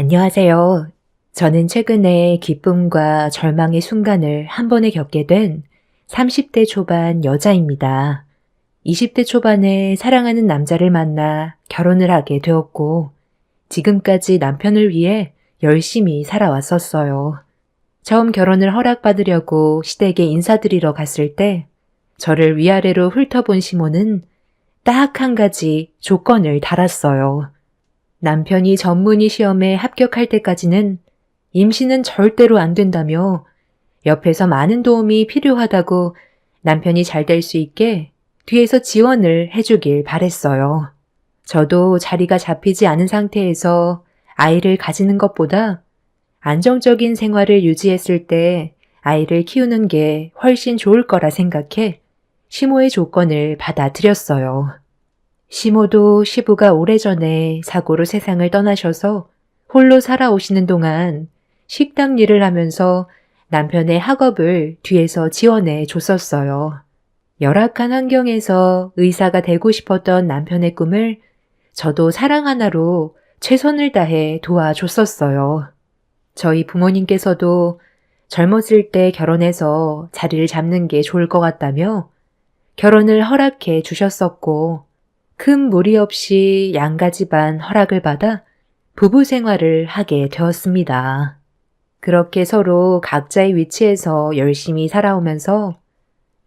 안녕하세요. 저는 최근에 기쁨과 절망의 순간을 한 번에 겪게 된 30대 초반 여자입니다. 20대 초반에 사랑하는 남자를 만나 결혼을 하게 되었고, 지금까지 남편을 위해 열심히 살아왔었어요. 처음 결혼을 허락받으려고 시댁에 인사드리러 갔을 때, 저를 위아래로 훑어본 시모는 딱 한 가지 조건을 달았어요. 남편이 전문의 시험에 합격할 때까지는 임신은 절대로 안 된다며 옆에서 많은 도움이 필요하다고 남편이 잘 될 수 있게 뒤에서 지원을 해주길 바랬어요. 저도 자리가 잡히지 않은 상태에서 아이를 가지는 것보다 안정적인 생활을 유지했을 때 아이를 키우는 게 훨씬 좋을 거라 생각해 시모의 조건을 받아들였어요. 시모도 시부가 오래전에 사고로 세상을 떠나셔서 홀로 살아오시는 동안 식당 일을 하면서 남편의 학업을 뒤에서 지원해 줬었어요. 열악한 환경에서 의사가 되고 싶었던 남편의 꿈을 저도 사랑 하나로 최선을 다해 도와줬었어요. 저희 부모님께서도 젊었을 때 결혼해서 자리를 잡는 게 좋을 것 같다며 결혼을 허락해 주셨었고, 큰 무리 없이 양가 집안 허락을 받아 부부 생활을 하게 되었습니다. 그렇게 서로 각자의 위치에서 열심히 살아오면서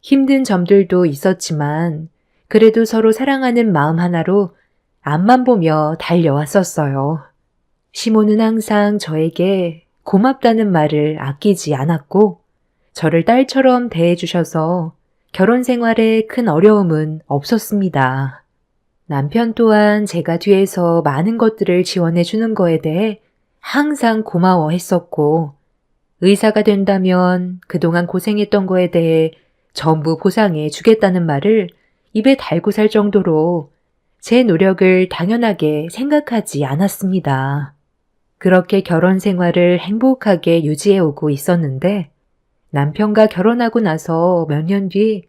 힘든 점들도 있었지만 그래도 서로 사랑하는 마음 하나로 앞만 보며 달려왔었어요. 시모는 항상 저에게 고맙다는 말을 아끼지 않았고 저를 딸처럼 대해주셔서 결혼 생활에 큰 어려움은 없었습니다. 남편 또한 제가 뒤에서 많은 것들을 지원해 주는 거에 대해 항상 고마워했었고, 의사가 된다면 그동안 고생했던 거에 대해 전부 보상해 주겠다는 말을 입에 달고 살 정도로 제 노력을 당연하게 생각하지 않았습니다. 그렇게 결혼 생활을 행복하게 유지해 오고 있었는데, 남편과 결혼하고 나서 몇 년 뒤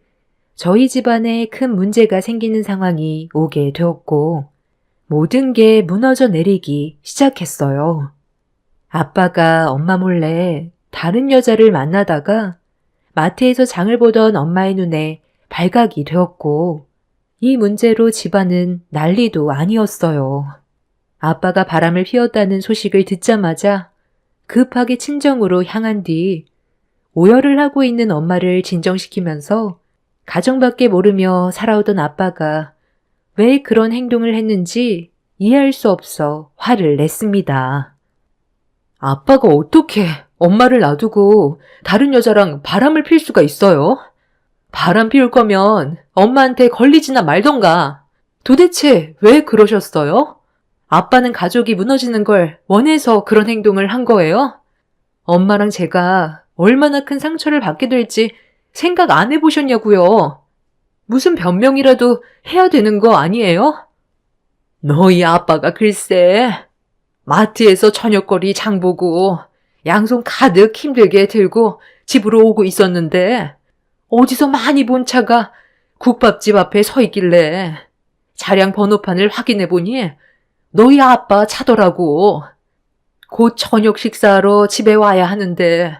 저희 집안에 큰 문제가 생기는 상황이 오게 되었고 모든 게 무너져 내리기 시작했어요. 아빠가 엄마 몰래 다른 여자를 만나다가 마트에서 장을 보던 엄마의 눈에 발각이 되었고 이 문제로 집안은 난리도 아니었어요. 아빠가 바람을 피웠다는 소식을 듣자마자 급하게 친정으로 향한 뒤 오열을 하고 있는 엄마를 진정시키면서 가정밖에 모르며 살아오던 아빠가 왜 그런 행동을 했는지 이해할 수 없어 화를 냈습니다. 아빠가 어떻게 엄마를 놔두고 다른 여자랑 바람을 필 수가 있어요? 바람 피울 거면 엄마한테 걸리지나 말던가. 도대체 왜 그러셨어요? 아빠는 가족이 무너지는 걸 원해서 그런 행동을 한 거예요? 엄마랑 제가 얼마나 큰 상처를 받게 될지 생각 안 해보셨냐고요. 무슨 변명이라도 해야 되는 거 아니에요? 너희 아빠가 글쎄 마트에서 저녁거리 장 보고 양손 가득 힘들게 들고 집으로 오고 있었는데 어디서 많이 본 차가 국밥집 앞에 서 있길래 차량 번호판을 확인해 보니 너희 아빠 차더라고. 곧 저녁 식사하러 집에 와야 하는데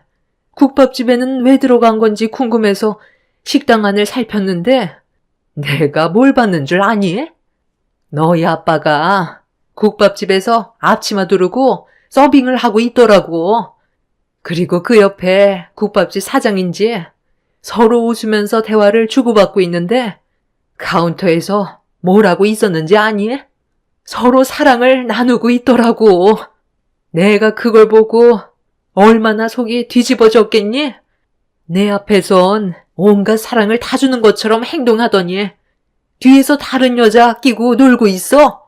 국밥집에는 왜 들어간 건지 궁금해서 식당 안을 살폈는데 내가 뭘 봤는 줄 아니? 너희 아빠가 국밥집에서 앞치마 두르고 서빙을 하고 있더라고. 그리고 그 옆에 국밥집 사장인지 서로 웃으면서 대화를 주고받고 있는데 카운터에서 뭐라고 있었는지 아니? 서로 사랑을 나누고 있더라고. 내가 그걸 보고 얼마나 속이 뒤집어졌겠니? 내 앞에선 온갖 사랑을 다 주는 것처럼 행동하더니 뒤에서 다른 여자 끼고 놀고 있어?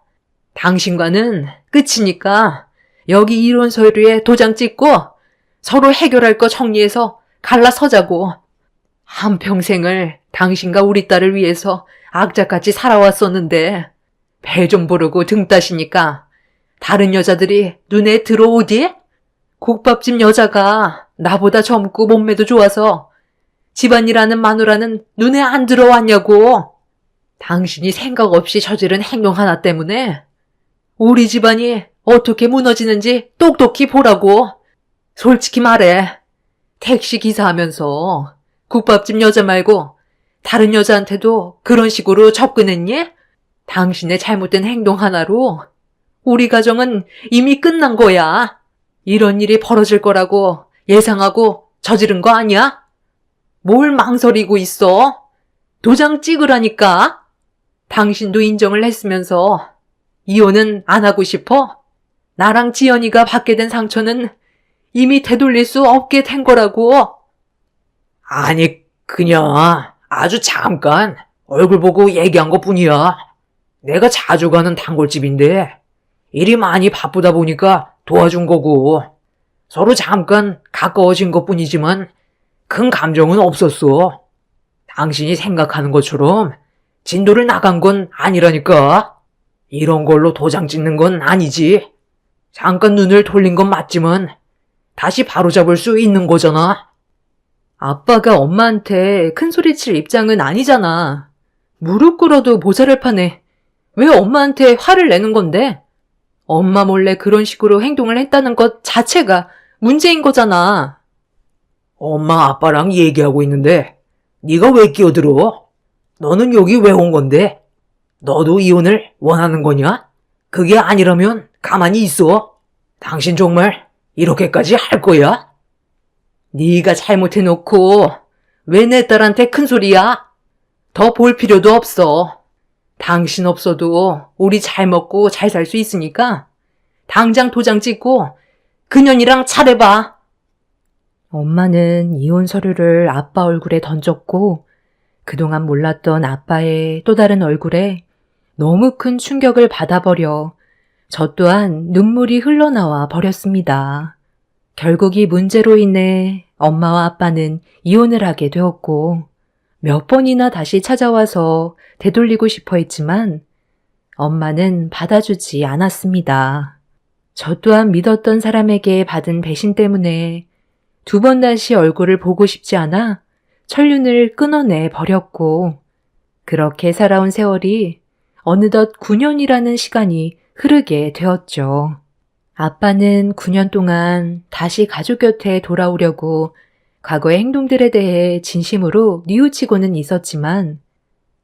당신과는 끝이니까 여기 이혼 서류에 도장 찍고 서로 해결할 거 정리해서 갈라서자고. 한평생을 당신과 우리 딸을 위해서 악착같이 살아왔었는데 배 좀 부르고 등 따시니까 다른 여자들이 눈에 들어오디? 국밥집 여자가 나보다 젊고 몸매도 좋아서 집안일하는 마누라는 눈에 안 들어왔냐고. 당신이 생각 없이 저지른 행동 하나 때문에 우리 집안이 어떻게 무너지는지 똑똑히 보라고. 솔직히 말해. 택시 기사하면서 국밥집 여자 말고 다른 여자한테도 그런 식으로 접근했니? 당신의 잘못된 행동 하나로 우리 가정은 이미 끝난 거야. 이런 일이 벌어질 거라고 예상하고 저지른 거 아니야? 뭘 망설이고 있어? 도장 찍으라니까. 당신도 인정을 했으면서 이혼은 안 하고 싶어? 나랑 지연이가 받게 된 상처는 이미 되돌릴 수 없게 된 거라고. 아니, 그냥 아주 잠깐 얼굴 보고 얘기한 것뿐이야. 내가 자주 가는 단골집인데 일이 많이 바쁘다 보니까 도와준 거고 서로 잠깐 가까워진 것뿐이지만 큰 감정은 없었어. 당신이 생각하는 것처럼 진도를 나간 건 아니라니까. 이런 걸로 도장 찍는 건 아니지. 잠깐 눈을 돌린 건 맞지만 다시 바로잡을 수 있는 거잖아. 아빠가 엄마한테 큰소리칠 입장은 아니잖아. 무릎 꿇어도 모자를 파네. 왜 엄마한테 화를 내는 건데? 엄마 몰래 그런 식으로 행동을 했다는 것 자체가 문제인 거잖아. 엄마 아빠랑 얘기하고 있는데 네가 왜 끼어들어? 너는 여기 왜 온 건데? 너도 이혼을 원하는 거냐? 그게 아니라면 가만히 있어. 당신 정말 이렇게까지 할 거야? 네가 잘못해놓고 왜 내 딸한테 큰소리야? 더 볼 필요도 없어. 당신 없어도 우리 잘 먹고 잘 살 수 있으니까 당장 도장 찍고 그년이랑 차례봐. 엄마는 이혼 서류를 아빠 얼굴에 던졌고 그동안 몰랐던 아빠의 또 다른 얼굴에 너무 큰 충격을 받아버려 저 또한 눈물이 흘러나와 버렸습니다. 결국 이 문제로 인해 엄마와 아빠는 이혼을 하게 되었고 몇 번이나 다시 찾아와서 되돌리고 싶어 했지만 엄마는 받아주지 않았습니다. 저 또한 믿었던 사람에게 받은 배신 때문에 두 번 다시 얼굴을 보고 싶지 않아 천륜을 끊어내 버렸고 그렇게 살아온 세월이 어느덧 9년이라는 시간이 흐르게 되었죠. 아빠는 9년 동안 다시 가족 곁에 돌아오려고 과거의 행동들에 대해 진심으로 뉘우치고는 있었지만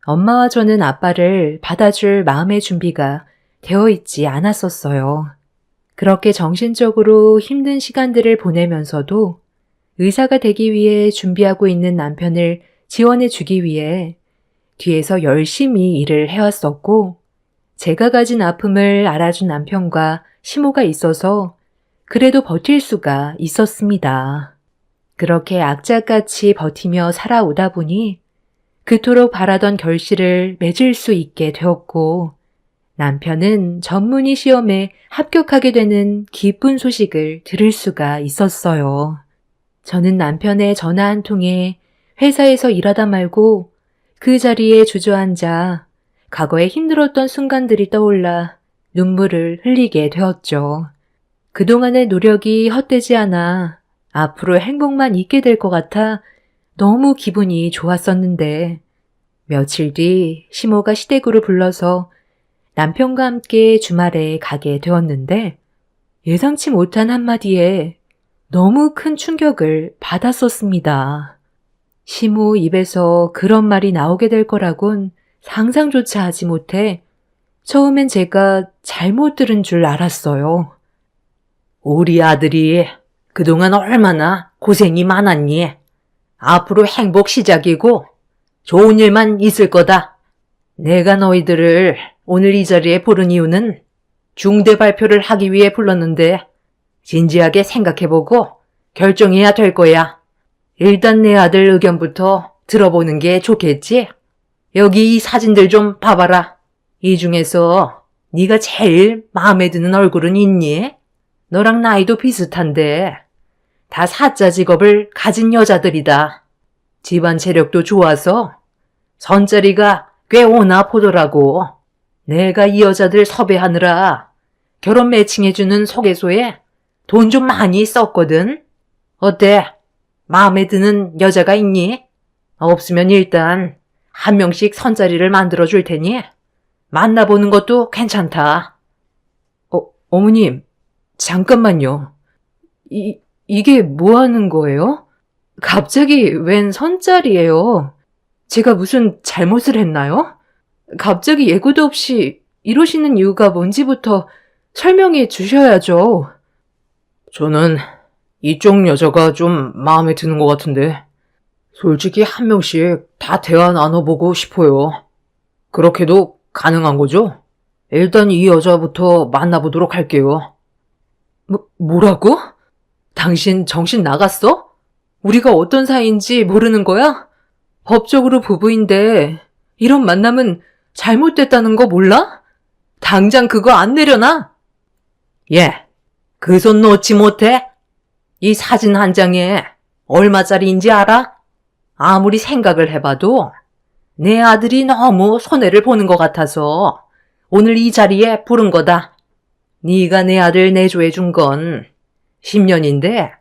엄마와 저는 아빠를 받아줄 마음의 준비가 되어 있지 않았었어요. 그렇게 정신적으로 힘든 시간들을 보내면서도 의사가 되기 위해 준비하고 있는 남편을 지원해 주기 위해 뒤에서 열심히 일을 해왔었고 제가 가진 아픔을 알아준 남편과 시모가 있어서 그래도 버틸 수가 있었습니다. 그렇게 악착같이 버티며 살아오다 보니 그토록 바라던 결실을 맺을 수 있게 되었고 남편은 전문의 시험에 합격하게 되는 기쁜 소식을 들을 수가 있었어요. 저는 남편의 전화 한 통에 회사에서 일하다 말고 그 자리에 주저앉아 과거에 힘들었던 순간들이 떠올라 눈물을 흘리게 되었죠. 그동안의 노력이 헛되지 않아 앞으로 행복만 있게 될 것 같아 너무 기분이 좋았었는데 며칠 뒤 시모가 시댁으로 불러서 남편과 함께 주말에 가게 되었는데 예상치 못한 한마디에 너무 큰 충격을 받았었습니다. 시모 입에서 그런 말이 나오게 될 거라곤 상상조차 하지 못해 처음엔 제가 잘못 들은 줄 알았어요. 우리 아들이 그동안 얼마나 고생이 많았니? 앞으로 행복 시작이고 좋은 일만 있을 거다. 내가 너희들을 오늘 이 자리에 부른 이유는 중대 발표를 하기 위해 불렀는데 진지하게 생각해보고 결정해야 될 거야. 일단 내 아들 의견부터 들어보는 게 좋겠지? 여기 이 사진들 좀 봐봐라. 이 중에서 네가 제일 마음에 드는 얼굴은 있니? 너랑 나이도 비슷한데 다 사자 직업을 가진 여자들이다. 집안 재력도 좋아서 선자리가 꽤 오나 보더라고. 내가 이 여자들 섭외하느라 결혼 매칭해주는 소개소에 돈 좀 많이 썼거든. 어때? 마음에 드는 여자가 있니? 없으면 일단 한 명씩 선자리를 만들어줄 테니 만나보는 것도 괜찮다. 어머님, 잠깐만요. 이게 뭐 하는 거예요? 갑자기 웬 선짜리예요? 제가 무슨 잘못을 했나요? 갑자기 예고도 없이 이러시는 이유가 뭔지부터 설명해 주셔야죠. 저는 이쪽 여자가 좀 마음에 드는 것 같은데 솔직히 한 명씩 다 대화 나눠보고 싶어요. 그렇게도 가능한 거죠? 일단 이 여자부터 만나보도록 할게요. 뭐라고? 당신 정신 나갔어? 우리가 어떤 사이인지 모르는 거야? 법적으로 부부인데 이런 만남은 잘못됐다는 거 몰라? 당장 그거 안 내려놔? 예, 그 손 놓지 못해? 이 사진 한 장에 얼마짜리인지 알아? 아무리 생각을 해봐도 내 아들이 너무 손해를 보는 것 같아서 오늘 이 자리에 부른 거다. 네가 내 아들 내조해준 건 10년인데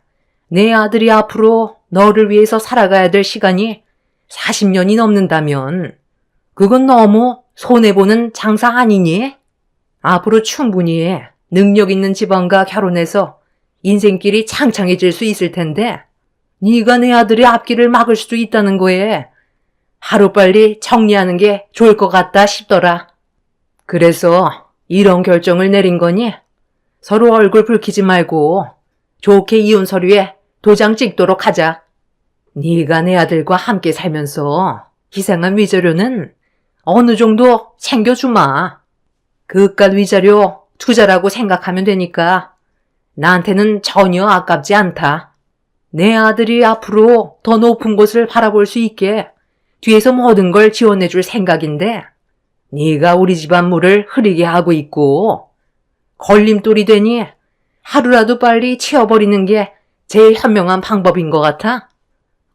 내 아들이 앞으로 너를 위해서 살아가야 될 시간이 40년이 넘는다면 그건 너무 손해보는 장사 아니니? 앞으로 충분히 능력 있는 집안과 결혼해서 인생길이 창창해질 수 있을 텐데 네가 내 아들의 앞길을 막을 수도 있다는 거에 하루빨리 정리하는 게 좋을 것 같다 싶더라. 그래서 이런 결정을 내린 거니 서로 얼굴 붉히지 말고 좋게 이혼 서류에 도장 찍도록 하자. 네가 내 아들과 함께 살면서 희생한 위자료는 어느 정도 챙겨주마. 그깟 위자료 투자라고 생각하면 되니까 나한테는 전혀 아깝지 않다. 내 아들이 앞으로 더 높은 곳을 바라볼 수 있게 뒤에서 모든 걸 지원해줄 생각인데 네가 우리 집안 물을 흐리게 하고 있고 걸림돌이 되니 하루라도 빨리 치워버리는 게 제일 현명한 방법인 것 같아.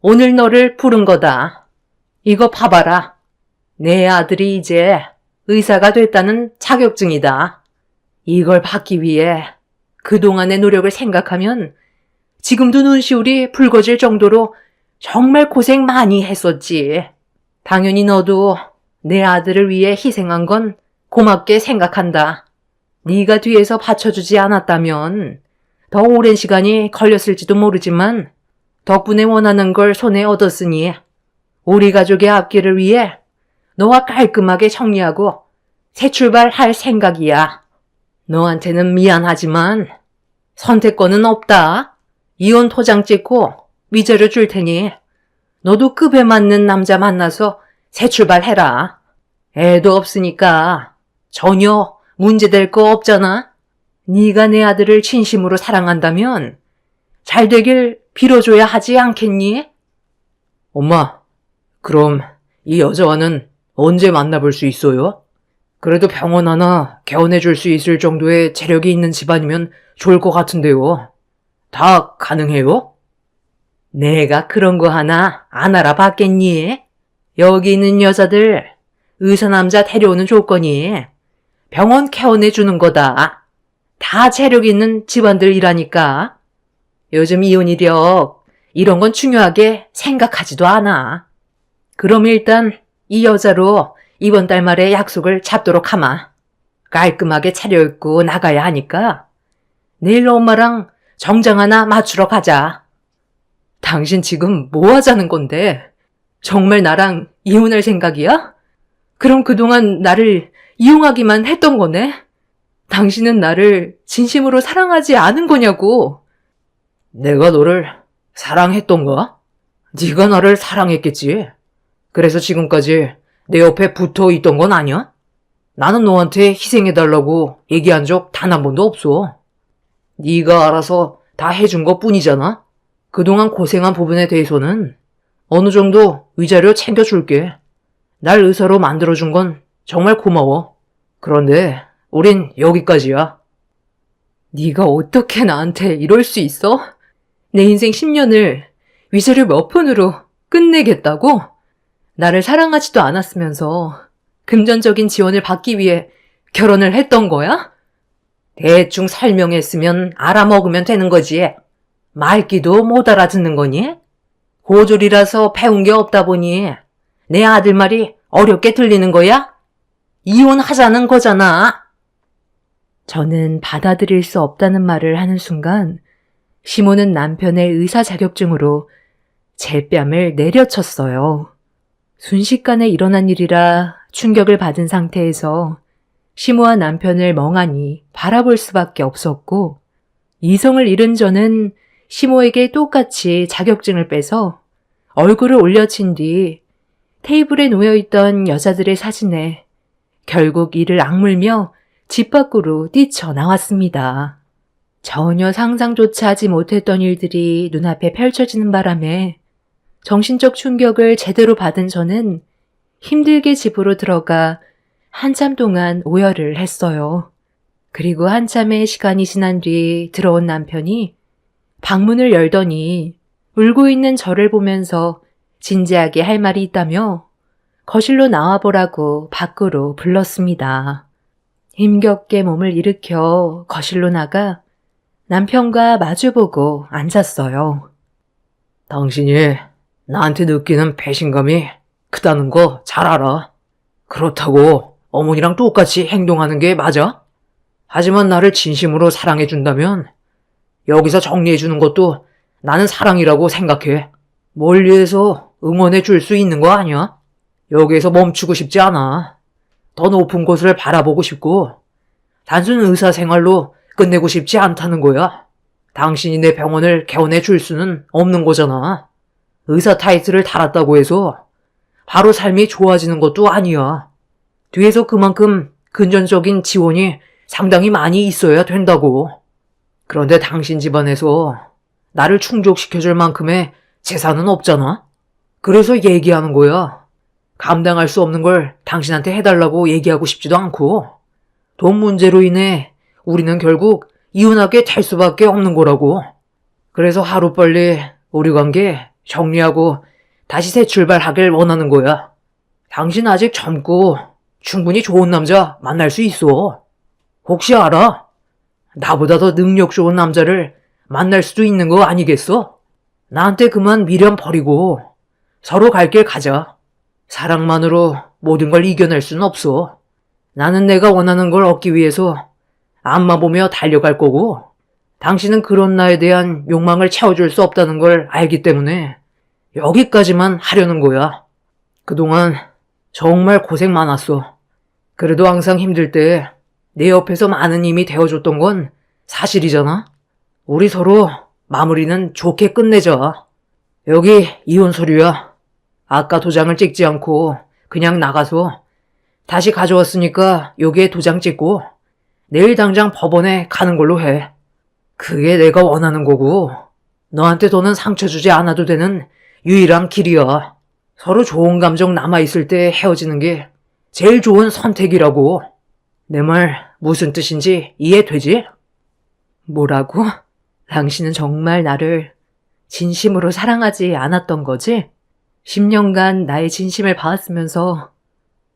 오늘 너를 부른 거다. 이거 봐봐라. 내 아들이 이제 의사가 됐다는 자격증이다. 이걸 받기 위해 그동안의 노력을 생각하면 지금도 눈시울이 붉어질 정도로 정말 고생 많이 했었지. 당연히 너도 내 아들을 위해 희생한 건 고맙게 생각한다. 네가 뒤에서 받쳐주지 않았다면 더 오랜 시간이 걸렸을지도 모르지만 덕분에 원하는 걸 손에 얻었으니 우리 가족의 앞길을 위해 너와 깔끔하게 정리하고 새 출발할 생각이야. 너한테는 미안하지만 선택권은 없다. 이혼 토장 찍고 위자료 줄 테니 너도 급에 맞는 남자 만나서 새 출발해라. 애도 없으니까 전혀 문제될 거 없잖아. 네가 내 아들을 진심으로 사랑한다면 잘 되길 빌어줘야 하지 않겠니? 엄마, 그럼 이 여자와는 언제 만나볼 수 있어요? 그래도 병원 하나 개원해줄 수 있을 정도의 재력이 있는 집안이면 좋을 것 같은데요. 다 가능해요? 내가 그런 거 하나 안 알아봤겠니? 여기 있는 여자들 의사 남자 데려오는 조건이 병원 개원해주는 거다. 다 재력 있는 집안들이라니까. 요즘 이혼 이력 이런 건 중요하게 생각하지도 않아. 그럼 일단 이 여자로 이번 달 말에 약속을 잡도록 하마. 깔끔하게 차려입고 나가야 하니까 내일 엄마랑 정장 하나 맞추러 가자. 당신 지금 뭐 하자는 건데? 정말 나랑 이혼할 생각이야? 그럼 그동안 나를 이용하기만 했던 거네? 당신은 나를 진심으로 사랑하지 않은 거냐고. 내가 너를 사랑했던가? 네가 나를 사랑했겠지. 그래서 지금까지 내 옆에 붙어 있던 건 아니야? 나는 너한테 희생해달라고 얘기한 적 단 한 번도 없어. 네가 알아서 다 해준 것 뿐이잖아. 그동안 고생한 부분에 대해서는 어느 정도 위자료 챙겨줄게. 날 의사로 만들어준 건 정말 고마워. 그런데 우린 여기까지야. 네가 어떻게 나한테 이럴 수 있어? 내 인생 10년을 위자료 몇 푼으로 끝내겠다고? 나를 사랑하지도 않았으면서 금전적인 지원을 받기 위해 결혼을 했던 거야? 대충 설명했으면 알아먹으면 되는 거지. 말귀도 못 알아듣는 거니? 고졸이라서 배운 게 없다 보니 내 아들 말이 어렵게 들리는 거야? 이혼하자는 거잖아. 저는 받아들일 수 없다는 말을 하는 순간 시모는 남편의 의사 자격증으로 제 뺨을 내려쳤어요. 순식간에 일어난 일이라 충격을 받은 상태에서 시모와 남편을 멍하니 바라볼 수밖에 없었고, 이성을 잃은 저는 시모에게 똑같이 자격증을 빼서 얼굴을 올려친 뒤 테이블에 놓여있던 여자들의 사진에 결국 이를 악물며 집 밖으로 뛰쳐나왔습니다. 전혀 상상조차 하지 못했던 일들이 눈앞에 펼쳐지는 바람에 정신적 충격을 제대로 받은 저는 힘들게 집으로 들어가 한참 동안 오열을 했어요. 그리고 한참의 시간이 지난 뒤 들어온 남편이 방문을 열더니 울고 있는 저를 보면서 진지하게 할 말이 있다며 거실로 나와보라고 밖으로 불렀습니다. 힘겹게 몸을 일으켜 거실로 나가 남편과 마주보고 앉았어요. 당신이 나한테 느끼는 배신감이 크다는 거 잘 알아. 그렇다고 어머니랑 똑같이 행동하는 게 맞아? 하지만 나를 진심으로 사랑해준다면 여기서 정리해주는 것도 나는 사랑이라고 생각해. 멀리에서 응원해 줄 수 있는 거 아니야? 여기에서 멈추고 싶지 않아. 더 높은 곳을 바라보고 싶고 단순 의사 생활로 끝내고 싶지 않다는 거야. 당신이 내 병원을 개원해 줄 수는 없는 거잖아. 의사 타이틀을 달았다고 해서 바로 삶이 좋아지는 것도 아니야. 뒤에서 그만큼 근전적인 지원이 상당히 많이 있어야 된다고. 그런데 당신 집안에서 나를 충족시켜줄 만큼의 재산은 없잖아. 그래서 얘기하는 거야. 감당할 수 없는 걸 당신한테 해달라고 얘기하고 싶지도 않고, 돈 문제로 인해 우리는 결국 이혼하게 될 수밖에 없는 거라고. 그래서 하루빨리 우리 관계 정리하고 다시 새 출발하길 원하는 거야. 당신 아직 젊고 충분히 좋은 남자 만날 수 있어. 혹시 알아? 나보다 더 능력 좋은 남자를 만날 수도 있는 거 아니겠어? 나한테 그만 미련 버리고 서로 갈 길 가자. 사랑만으로 모든 걸 이겨낼 수는 없어. 나는 내가 원하는 걸 얻기 위해서 앞만 보며 달려갈 거고, 당신은 그런 나에 대한 욕망을 채워줄 수 없다는 걸 알기 때문에 여기까지만 하려는 거야. 그동안 정말 고생 많았어. 그래도 항상 힘들 때 내 옆에서 많은 힘이 되어줬던 건 사실이잖아. 우리 서로 마무리는 좋게 끝내자. 여기 이혼 서류야. 아까 도장을 찍지 않고 그냥 나가서 다시 가져왔으니까 여기에 도장 찍고 내일 당장 법원에 가는 걸로 해. 그게 내가 원하는 거고 너한테 더는 상처 주지 않아도 되는 유일한 길이야. 서로 좋은 감정 남아있을 때 헤어지는 게 제일 좋은 선택이라고. 내 말 무슨 뜻인지 이해되지? 뭐라고? 당신은 정말 나를 진심으로 사랑하지 않았던 거지? 10년간 나의 진심을 봐왔으면서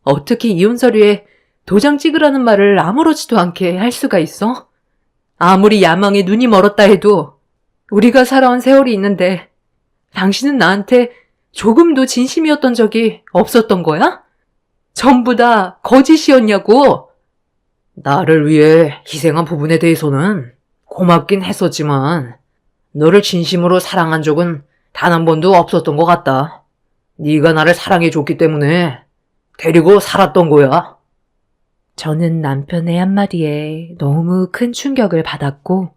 어떻게 이혼 서류에 도장 찍으라는 말을 아무렇지도 않게 할 수가 있어? 아무리 야망에 눈이 멀었다 해도 우리가 살아온 세월이 있는데 당신은 나한테 조금도 진심이었던 적이 없었던 거야? 전부 다 거짓이었냐고? 나를 위해 희생한 부분에 대해서는 고맙긴 했었지만 너를 진심으로 사랑한 적은 단 한 번도 없었던 것 같다. 네가 나를 사랑해줬기 때문에 데리고 살았던 거야. 저는 남편의 한마디에 너무 큰 충격을 받았고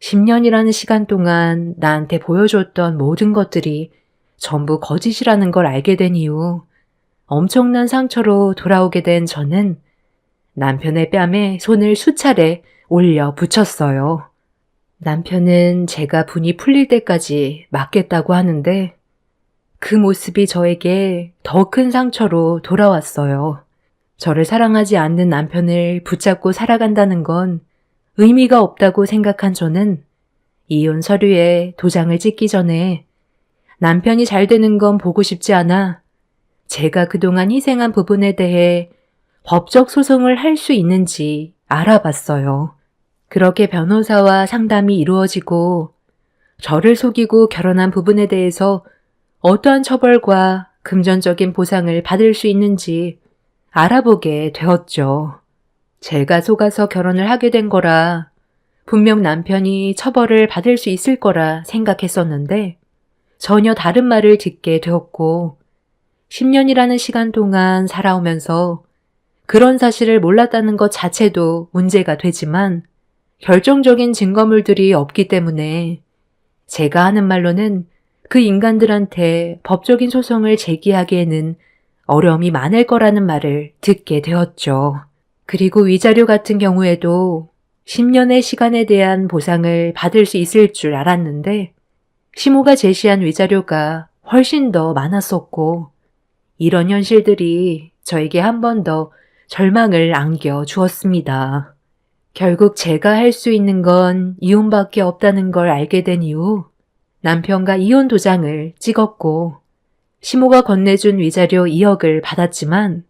10년이라는 시간 동안 나한테 보여줬던 모든 것들이 전부 거짓이라는 걸 알게 된 이후 엄청난 상처로 돌아오게 된 저는 남편의 뺨에 손을 수차례 올려 붙였어요. 남편은 제가 분이 풀릴 때까지 맞겠다고 하는데 그 모습이 저에게 더 큰 상처로 돌아왔어요. 저를 사랑하지 않는 남편을 붙잡고 살아간다는 건 의미가 없다고 생각한 저는 이혼 서류에 도장을 찍기 전에 남편이 잘 되는 건 보고 싶지 않아 제가 그동안 희생한 부분에 대해 법적 소송을 할 수 있는지 알아봤어요. 그렇게 변호사와 상담이 이루어지고 저를 속이고 결혼한 부분에 대해서 어떠한 처벌과 금전적인 보상을 받을 수 있는지 알아보게 되었죠. 제가 속아서 결혼을 하게 된 거라 분명 남편이 처벌을 받을 수 있을 거라 생각했었는데 전혀 다른 말을 듣게 되었고 10년이라는 시간 동안 살아오면서 그런 사실을 몰랐다는 것 자체도 문제가 되지만 결정적인 증거물들이 없기 때문에 제가 하는 말로는 그 인간들한테 법적인 소송을 제기하기에는 어려움이 많을 거라는 말을 듣게 되었죠. 그리고 위자료 같은 경우에도 10년의 시간에 대한 보상을 받을 수 있을 줄 알았는데 시모가 제시한 위자료가 훨씬 더 많았었고 이런 현실들이 저에게 한 번 더 절망을 안겨 주었습니다. 결국 제가 할 수 있는 건 이혼밖에 없다는 걸 알게 된 이후 남편과 이혼 도장을 찍었고 시모가 건네준 위자료 2억을 받았지만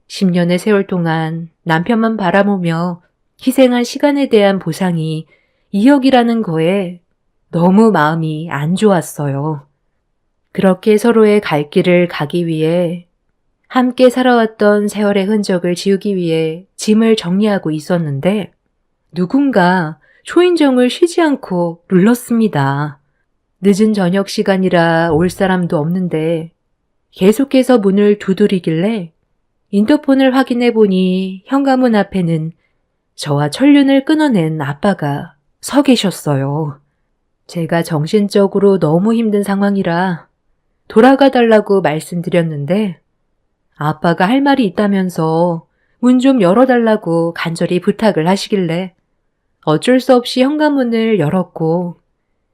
10년의 세월 동안 남편만 바라보며 희생한 시간에 대한 보상이 2억이라는 거에 너무 마음이 안 좋았어요. 그렇게 서로의 갈 길을 가기 위해 함께 살아왔던 세월의 흔적을 지우기 위해 짐을 정리하고 있었는데 누군가 초인종을 쉬지 않고 눌렀습니다. 늦은 저녁 시간이라 올 사람도 없는데 계속해서 문을 두드리길래 인터폰을 확인해 보니 현관문 앞에는 저와 천륜을 끊어낸 아빠가 서 계셨어요. 제가 정신적으로 너무 힘든 상황이라 돌아가 달라고 말씀드렸는데 아빠가 할 말이 있다면서 문 좀 열어달라고 간절히 부탁을 하시길래 어쩔 수 없이 현관문을 열었고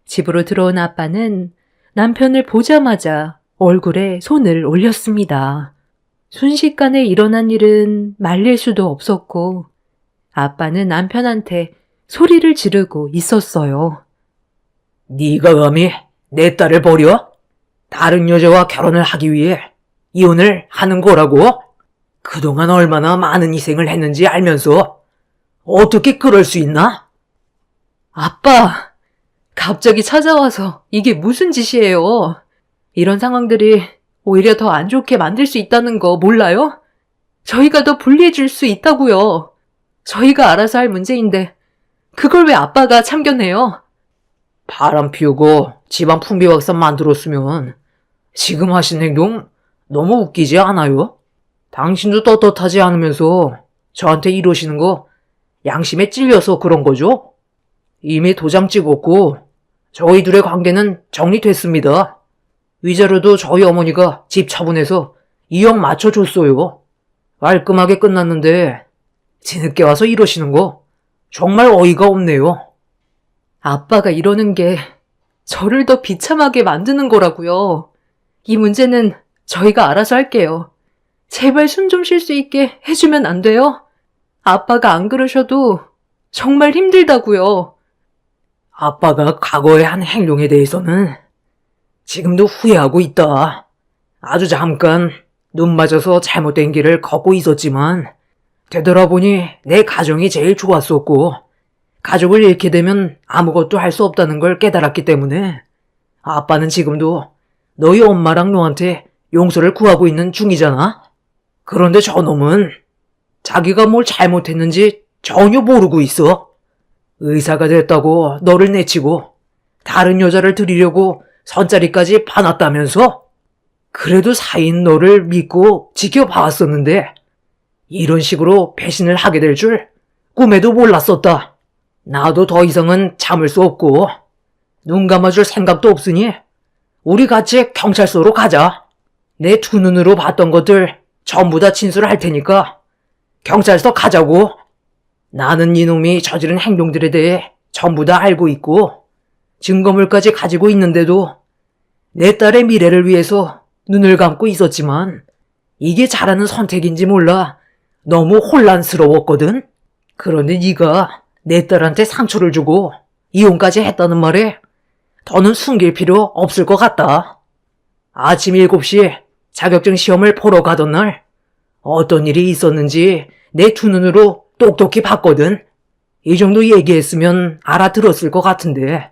집으로 들어온 아빠는 남편을 보자마자 얼굴에 손을 올렸습니다. 순식간에 일어난 일은 말릴 수도 없었고 아빠는 남편한테 소리를 지르고 있었어요. 네가 감히 내 딸을 버려? 다른 여자와 결혼을 하기 위해 이혼을 하는 거라고? 그동안 얼마나 많은 희생을 했는지 알면서 어떻게 그럴 수 있나? 아빠, 갑자기 찾아와서 이게 무슨 짓이에요? 이런 상황들이 오히려 더 안 좋게 만들 수 있다는 거 몰라요? 저희가 더 불리해질 수 있다고요. 저희가 알아서 할 문제인데 그걸 왜 아빠가 참견해요? 바람 피우고 집안 풍비박산 만들었으면 지금 하신 행동 너무 웃기지 않아요? 당신도 떳떳하지 않으면서 저한테 이러시는 거 양심에 찔려서 그런 거죠? 이미 도장 찍었고 저희 둘의 관계는 정리됐습니다. 위자료도 저희 어머니가 집 처분해서 2억 맞춰줬어요. 깔끔하게 끝났는데 뒤늦게 와서 이러시는 거 정말 어이가 없네요. 아빠가 이러는 게 저를 더 비참하게 만드는 거라고요. 이 문제는 저희가 알아서 할게요. 제발 숨 좀 쉴 수 있게 해주면 안 돼요? 아빠가 안 그러셔도 정말 힘들다고요. 아빠가 과거에 한 행동에 대해서는 지금도 후회하고 있다. 아주 잠깐 눈 맞아서 잘못된 길을 걷고 있었지만 되돌아보니 내 가정이 제일 좋았었고 가족을 잃게 되면 아무것도 할 수 없다는 걸 깨달았기 때문에 아빠는 지금도 너희 엄마랑 너한테 용서를 구하고 있는 중이잖아. 그런데 저놈은 자기가 뭘 잘못했는지 전혀 모르고 있어. 의사가 됐다고 너를 내치고 다른 여자를 들이려고 선자리까지 봐놨다면서? 그래도 사인 너를 믿고 지켜봐왔었는데 이런 식으로 배신을 하게 될 줄 꿈에도 몰랐었다. 나도 더 이상은 참을 수 없고 눈 감아줄 생각도 없으니 우리 같이 경찰서로 가자. 내 두 눈으로 봤던 것들 전부 다 진술할 테니까 경찰서 가자고. 나는 이놈이 저지른 행동들에 대해 전부 다 알고 있고 증거물까지 가지고 있는데도 내 딸의 미래를 위해서 눈을 감고 있었지만 이게 잘하는 선택인지 몰라 너무 혼란스러웠거든. 그런데 네가 내 딸한테 상처를 주고 이혼까지 했다는 말에 더는 숨길 필요 없을 것 같다. 아침 7시에 자격증 시험을 보러 가던 날 어떤 일이 있었는지 내 두 눈으로 똑똑히 봤거든. 이 정도 얘기했으면 알아들었을 것 같은데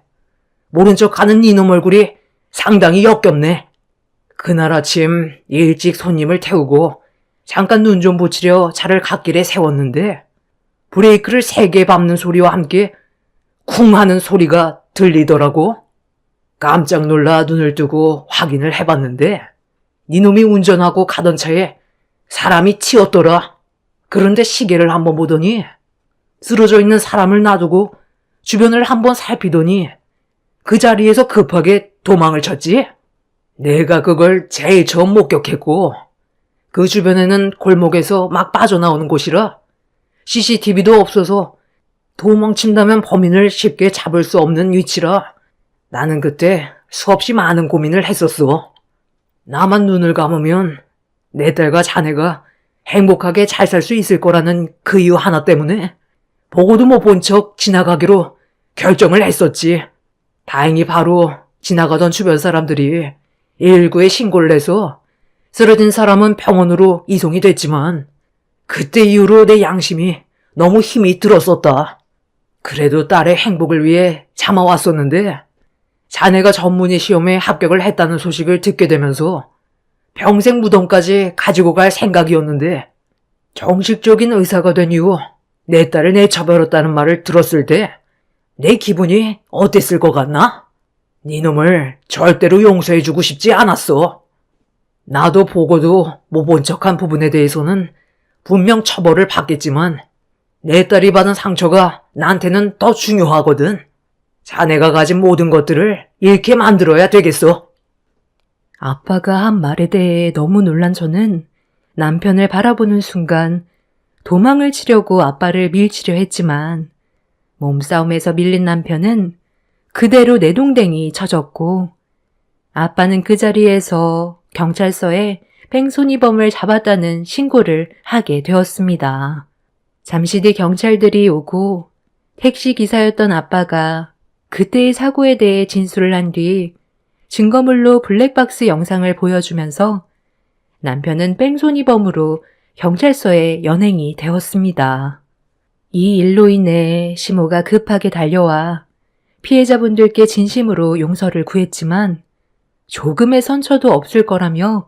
모른 척하는 이놈 얼굴이 상당히 역겹네. 그날 아침 일찍 손님을 태우고 잠깐 눈 좀 붙이려 차를 갓길에 세웠는데 브레이크를 3개 밟는 소리와 함께 쿵 하는 소리가 들리더라고. 깜짝 놀라 눈을 뜨고 확인을 해봤는데 니놈이 운전하고 가던 차에 사람이 튀었더라. 그런데 시계를 한번 보더니 쓰러져 있는 사람을 놔두고 주변을 한번 살피더니 그 자리에서 급하게 도망을 쳤지. 내가 그걸 제일 처음 목격했고 그 주변에는 골목에서 막 빠져나오는 곳이라 CCTV도 없어서 도망친다면 범인을 쉽게 잡을 수 없는 위치라 나는 그때 수없이 많은 고민을 했었어. 나만 눈을 감으면 내 딸과 자네가 행복하게 잘 살 수 있을 거라는 그 이유 하나 때문에 보고도 못 본 척 지나가기로 결정을 했었지. 다행히 바로 지나가던 주변 사람들이 119에 신고를 해서 쓰러진 사람은 병원으로 이송이 됐지만 그때 이후로 내 양심이 너무 힘이 들었었다. 그래도 딸의 행복을 위해 참아왔었는데 자네가 전문의 시험에 합격을 했다는 소식을 듣게 되면서 평생 무덤까지 가지고 갈 생각이었는데 정식적인 의사가 된 이후 내 딸을 내쳐버렸다는 말을 들었을 때 내 기분이 어땠을 것 같나? 니놈을 절대로 용서해주고 싶지 않았어. 나도 보고도 못 본 척한 부분에 대해서는 분명 처벌을 받겠지만 내 딸이 받은 상처가 나한테는 더 중요하거든. 자네가 가진 모든 것들을 잃게 만들어야 되겠어. 아빠가 한 말에 대해 너무 놀란 저는 남편을 바라보는 순간 도망을 치려고 아빠를 밀치려 했지만 몸싸움에서 밀린 남편은 그대로 내동댕이 쳐졌고 아빠는 그 자리에서 경찰서에 뺑소니범을 잡았다는 신고를 하게 되었습니다. 잠시 뒤 경찰들이 오고 택시기사였던 아빠가 그때의 사고에 대해 진술을 한 뒤 증거물로 블랙박스 영상을 보여주면서 남편은 뺑소니범으로 경찰서에 연행이 되었습니다. 이 일로 인해 시모가 급하게 달려와 피해자분들께 진심으로 용서를 구했지만 조금의 선처도 없을 거라며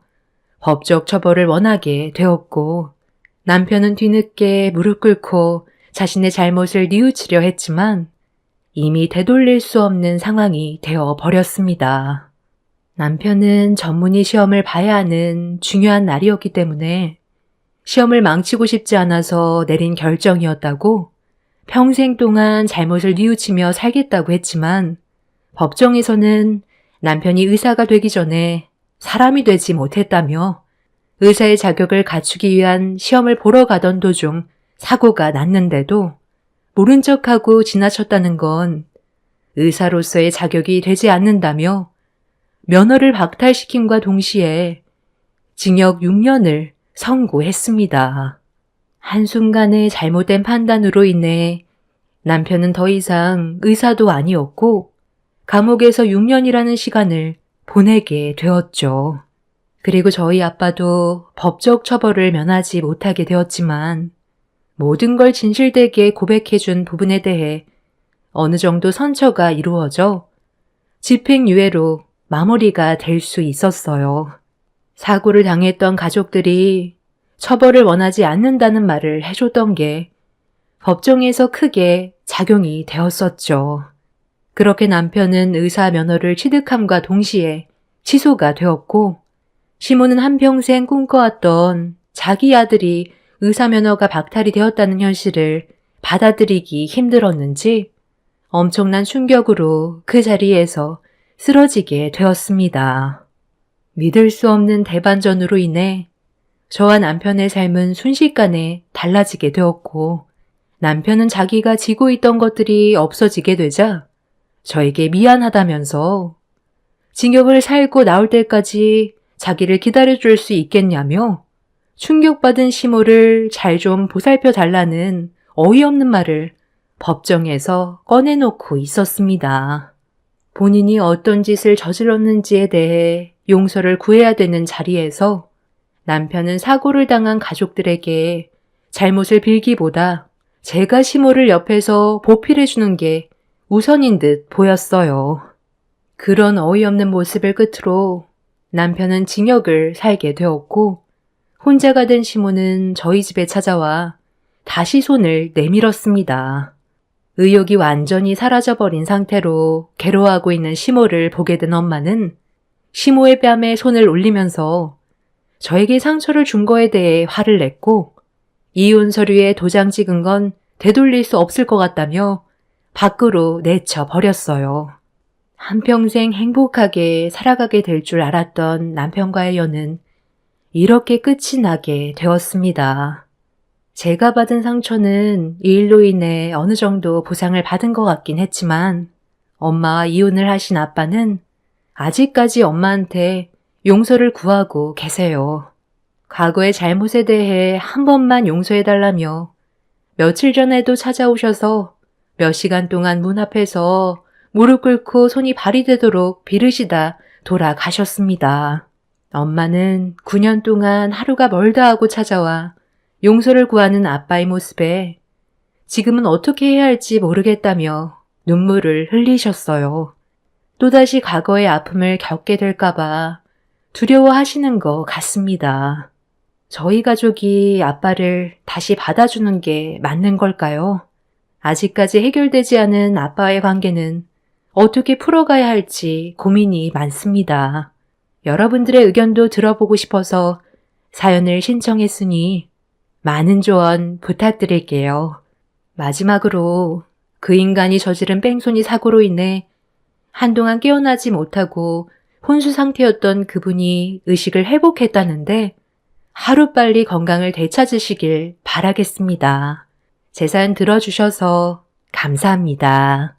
법적 처벌을 원하게 되었고 남편은 뒤늦게 무릎 꿇고 자신의 잘못을 뉘우치려 했지만 이미 되돌릴 수 없는 상황이 되어 버렸습니다. 남편은 전문의 시험을 봐야 하는 중요한 날이었기 때문에 시험을 망치고 싶지 않아서 내린 결정이었다고 평생 동안 잘못을 뉘우치며 살겠다고 했지만 법정에서는 남편이 의사가 되기 전에 사람이 되지 못했다며 의사의 자격을 갖추기 위한 시험을 보러 가던 도중 사고가 났는데도 모른 척하고 지나쳤다는 건 의사로서의 자격이 되지 않는다며 면허를 박탈시킴과 동시에 징역 6년을 선고했습니다. 한순간의 잘못된 판단으로 인해 남편은 더 이상 의사도 아니었고 감옥에서 6년이라는 시간을 보내게 되었죠. 그리고 저희 아빠도 법적 처벌을 면하지 못하게 되었지만 모든 걸 진실되게 고백해준 부분에 대해 어느 정도 선처가 이루어져 집행유예로 마무리가 될 수 있었어요. 사고를 당했던 가족들이 처벌을 원하지 않는다는 말을 해줬던 게 법정에서 크게 작용이 되었었죠. 그렇게 남편은 의사 면허를 취득함과 동시에 취소가 되었고 시모는 한평생 꿈꿔왔던 자기 아들이 의사 면허가 박탈이 되었다는 현실을 받아들이기 힘들었는지 엄청난 충격으로 그 자리에서 쓰러지게 되었습니다. 믿을 수 없는 대반전으로 인해 저와 남편의 삶은 순식간에 달라지게 되었고 남편은 자기가 지고 있던 것들이 없어지게 되자 저에게 미안하다면서 징역을 살고 나올 때까지 자기를 기다려줄 수 있겠냐며 충격받은 시모를 잘 좀 보살펴 달라는 어이없는 말을 법정에서 꺼내놓고 있었습니다. 본인이 어떤 짓을 저질렀는지에 대해 용서를 구해야 되는 자리에서 남편은 사고를 당한 가족들에게 잘못을 빌기보다 제가 시모를 옆에서 보필해주는 게 우선인 듯 보였어요. 그런 어이없는 모습을 끝으로 남편은 징역을 살게 되었고 혼자가 된 시모는 저희 집에 찾아와 다시 손을 내밀었습니다. 의욕이 완전히 사라져버린 상태로 괴로워하고 있는 시모를 보게 된 엄마는 시모의 뺨에 손을 올리면서 저에게 상처를 준 거에 대해 화를 냈고 이혼 서류에 도장 찍은 건 되돌릴 수 없을 것 같다며 밖으로 내쳐 버렸어요. 한평생 행복하게 살아가게 될 줄 알았던 남편과의 연은 이렇게 끝이 나게 되었습니다. 제가 받은 상처는 이 일로 인해 어느 정도 보상을 받은 것 같긴 했지만 엄마와 이혼을 하신 아빠는 아직까지 엄마한테 용서를 구하고 계세요. 과거의 잘못에 대해 한 번만 용서해달라며 며칠 전에도 찾아오셔서 몇 시간 동안 문 앞에서 무릎 꿇고 손이 발이 되도록 빌으시다 돌아가셨습니다. 엄마는 9년 동안 하루가 멀다 하고 찾아와 용서를 구하는 아빠의 모습에 지금은 어떻게 해야 할지 모르겠다며 눈물을 흘리셨어요. 또다시 과거의 아픔을 겪게 될까봐 두려워하시는 것 같습니다. 저희 가족이 아빠를 다시 받아주는 게 맞는 걸까요? 아직까지 해결되지 않은 아빠와의 관계는 어떻게 풀어가야 할지 고민이 많습니다. 여러분들의 의견도 들어보고 싶어서 사연을 신청했으니 많은 조언 부탁드릴게요. 마지막으로 그 인간이 저지른 뺑소니 사고로 인해 한동안 깨어나지 못하고 혼수 상태였던 그분이 의식을 회복했다는데 하루빨리 건강을 되찾으시길 바라겠습니다. 제 사연 들어주셔서 감사합니다.